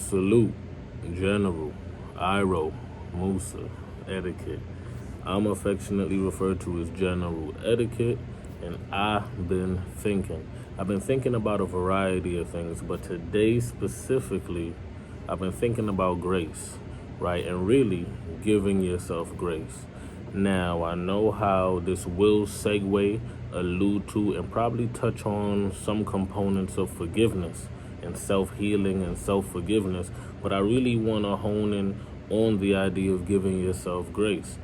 Salute, General, Iro, Musa, Etiquette. I'm affectionately referred to as General Etiquette, and I've been thinking. I've been thinking about a variety of things, but today specifically, I've been thinking about grace, right? And really giving yourself grace. Now, I know how this will segue, allude to, and probably touch on some components of forgiveness and self-healing and self-forgiveness, but I really want to hone in on the idea of giving yourself grace,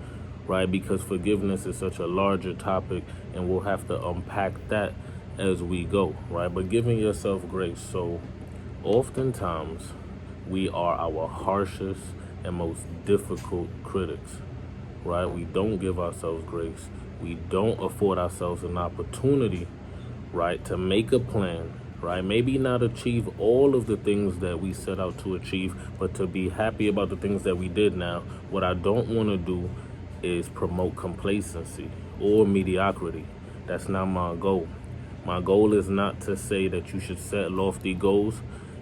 right? Because forgiveness is such a larger topic, and we'll have to unpack that as we go, right? But giving yourself grace. So oftentimes we are our harshest and most difficult critics, right? We don't give ourselves grace. We don't afford ourselves an opportunity, right, to make a plan, right? Maybe not achieve all of the things that we set out to achieve, but to be happy about the things that we did now. What I don't want to do is promote complacency or mediocrity. That's not my goal. My goal is not to say that you should set lofty goals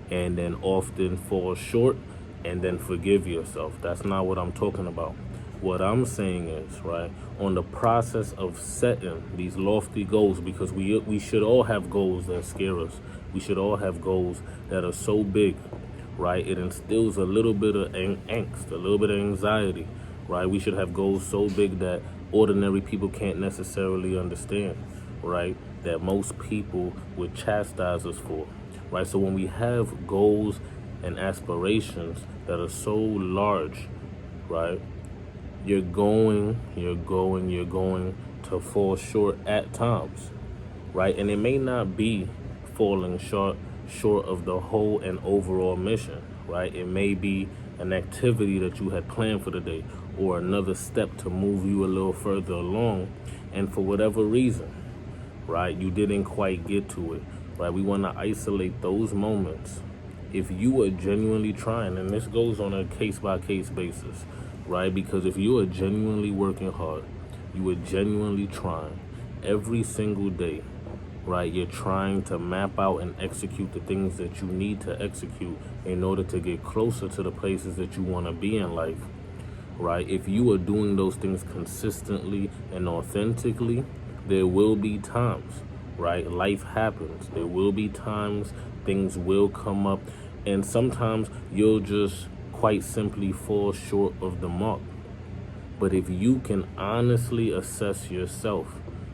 and then often fall short and then forgive yourself. That's not what I'm talking about. What I'm saying is, right, on the process of setting these lofty goals, because we should all have goals that scare us. We should all have goals that are so big, right? It instills a little bit of angst, a little bit of anxiety, right? We should have goals so big that ordinary people can't necessarily understand, right? That most people would chastise us for, right? So when we have goals and aspirations that are so large, right, you're going to fall short at times, right? And it may not be falling short of the whole and overall mission, right? It may be an activity that you had planned for the day or another step to move you a little further along, and for whatever reason, right, you didn't quite get to it, right? We want to isolate those moments. If you are genuinely trying, and this goes on a case-by-case basis, right? Because if you are genuinely working hard, you are genuinely trying every single day, right? You're trying to map out and execute the things that you need to execute in order to get closer to the places that you want to be in life, right? If you are doing those things consistently and authentically, there will be times, right? Life happens. There will be times things will come up, and sometimes you'll just quite simply fall short of the mark. But if you can honestly assess yourself,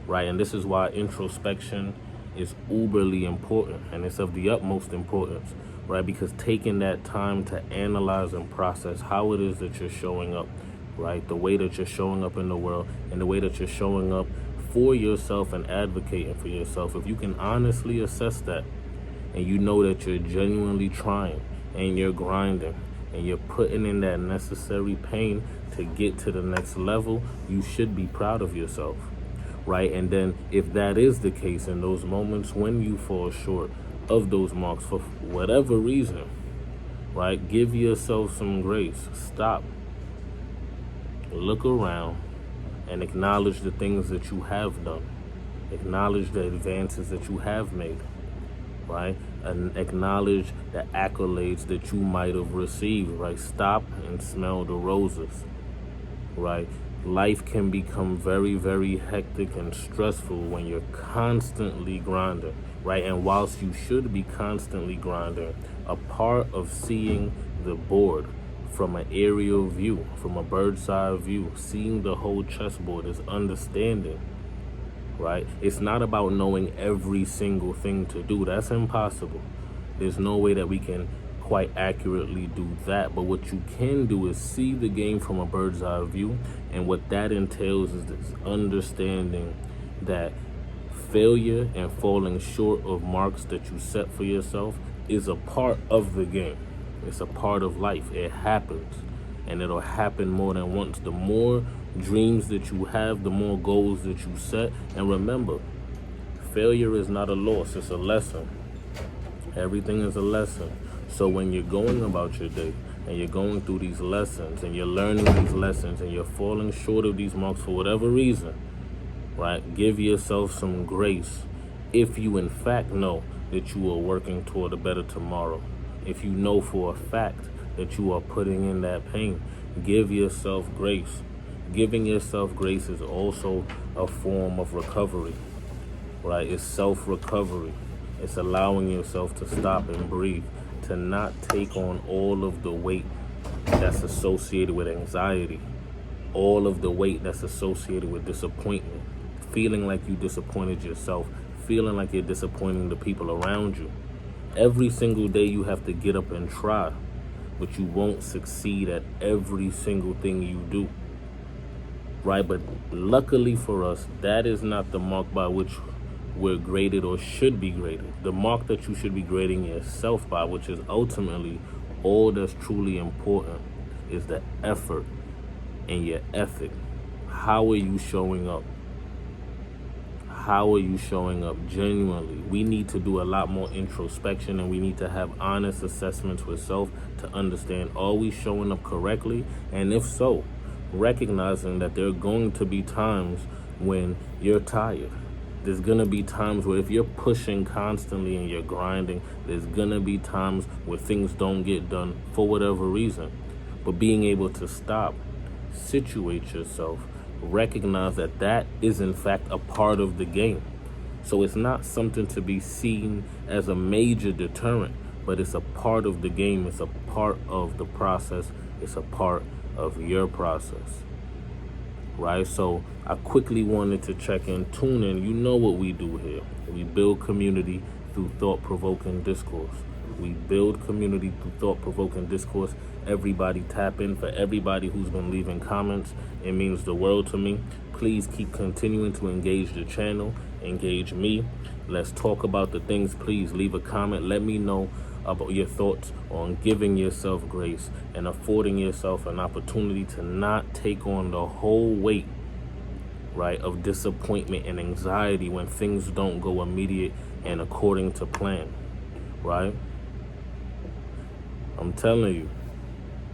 right, and this is why introspection is uberly important, and it's of the utmost importance, right, because taking that time to analyze and process how it is that you're showing up, right, the way that you're showing up in the world and the way that you're showing up for yourself and advocating for yourself, if you can honestly assess that, and you know that you're genuinely trying and you're grinding and you're putting in that necessary pain to get to the next level, you should be proud of yourself, right? And then if that is the case, in those moments when you fall short of those marks for whatever reason, right, give yourself some grace. Stop, look around, and acknowledge the things that you have done. Acknowledge the advances that you have made, right? And acknowledge the accolades that you might have received, right? Stop and smell the roses, right? Life can become very, very hectic and stressful when you're constantly grinding, right? And whilst you should be constantly grinding, a part of seeing the board from an aerial view, from a bird's eye view, seeing the whole chessboard is understanding, right? It's not about knowing every single thing to do. That's impossible. There's no way that we can quite accurately do that. But what you can do is see the game from a bird's eye view, and what that entails is this understanding that failure and falling short of marks that you set for yourself is a part of the game. It's a part of life. It happens, and it'll happen more than once. The more dreams that you have, the more goals that you set. And remember, failure is not a loss, it's a lesson. Everything is a lesson. So when you're going about your day and you're going through these lessons and you're learning these lessons and you're falling short of these marks for whatever reason, right, give yourself some grace if you in fact know that you are working toward a better tomorrow. if you know for a fact that you are putting in that pain. Give yourself grace. Giving yourself grace is also a form of recovery, right? It's self-recovery. It's allowing yourself to stop and breathe, to not take on all of the weight that's associated with anxiety, all of the weight that's associated with disappointment, feeling like you disappointed yourself, feeling like you're disappointing the people around you. Every single day you have to get up and try, but you won't succeed at every single thing you do, right? But luckily for us, that is not the mark by which we're graded or should be graded. The mark that you should be grading yourself by, which is ultimately all that's truly important, is the effort and your ethic. How are you showing up? How are you showing up genuinely? We need to do a lot more introspection, and we need to have honest assessments with self to understand, are we showing up correctly? And if so, recognizing that there are going to be times when you're tired. There's going to be times where if you're pushing constantly and you're grinding, there's going to be times where things don't get done for whatever reason. But being able to stop, situate yourself, recognize that that is in fact a part of the game. So it's not something to be seen as a major deterrent, but it's a part of the game. It's a part of the process. It's a part of your process, right? So I quickly wanted to check in, tune in. You know what we do here. We build community through thought-provoking discourse. We build community through thought-provoking discourse. Everybody tap in. For everybody who's been leaving comments, it means the world to me. Please keep continuing to engage the channel, engage me. Let's talk about the things. Please leave a comment. Let me know about your thoughts on giving yourself grace and affording yourself an opportunity to not take on the whole weight, right, of disappointment and anxiety when things don't go immediate and according to plan, right? I'm telling you.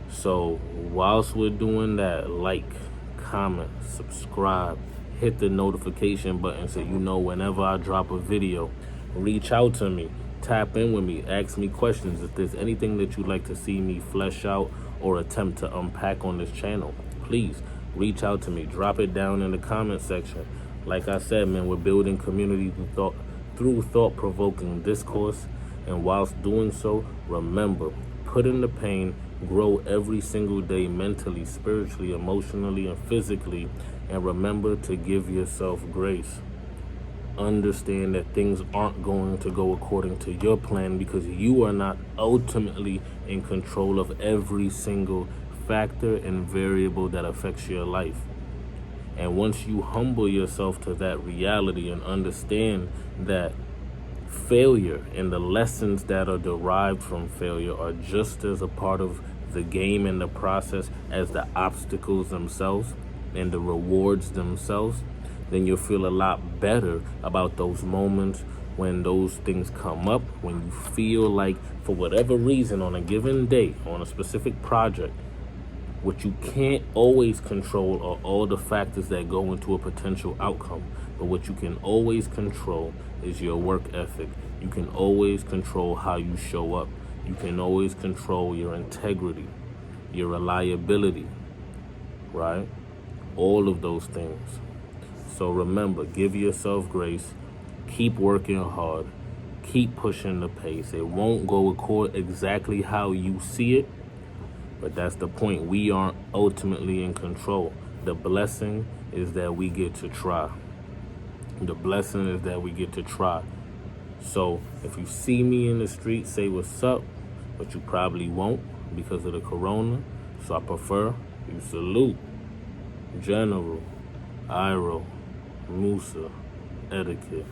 So whilst we're doing that, like, comment, subscribe, hit the notification button so you know whenever I drop a video. Reach out to me, tap in with me, ask me questions. If there's anything that you'd like to see me flesh out or attempt to unpack on this channel, please reach out to me. Drop it down in the comment section. Like I said, man, we're building community through thought-provoking discourse. And whilst doing so, remember, put in the pain, grow every single day mentally, spiritually, emotionally, and physically. And remember to give yourself grace. Understand that things aren't going to go according to your plan because you are not ultimately in control of every single factor and variable that affects your life. And once you humble yourself to that reality and understand that failure and the lessons that are derived from failure are just as a part of the game and the process as the obstacles themselves and the rewards themselves, then you'll feel a lot better about those moments when those things come up, when you feel like for whatever reason on a given day, on a specific project, what you can't always control are all the factors that go into a potential outcome. But what you can always control is your work ethic. You can always control how you show up. You can always control your integrity, your reliability, right? All of those things. So remember, give yourself grace. Keep working hard. Keep pushing the pace. It won't go exactly how you see it, but that's the point. We aren't ultimately in control. The blessing is that we get to try. The blessing is that we get to try. So if you see me in the street, say what's up, but you probably won't because of the corona. So I prefer you salute General Iroh Musa Etiquette.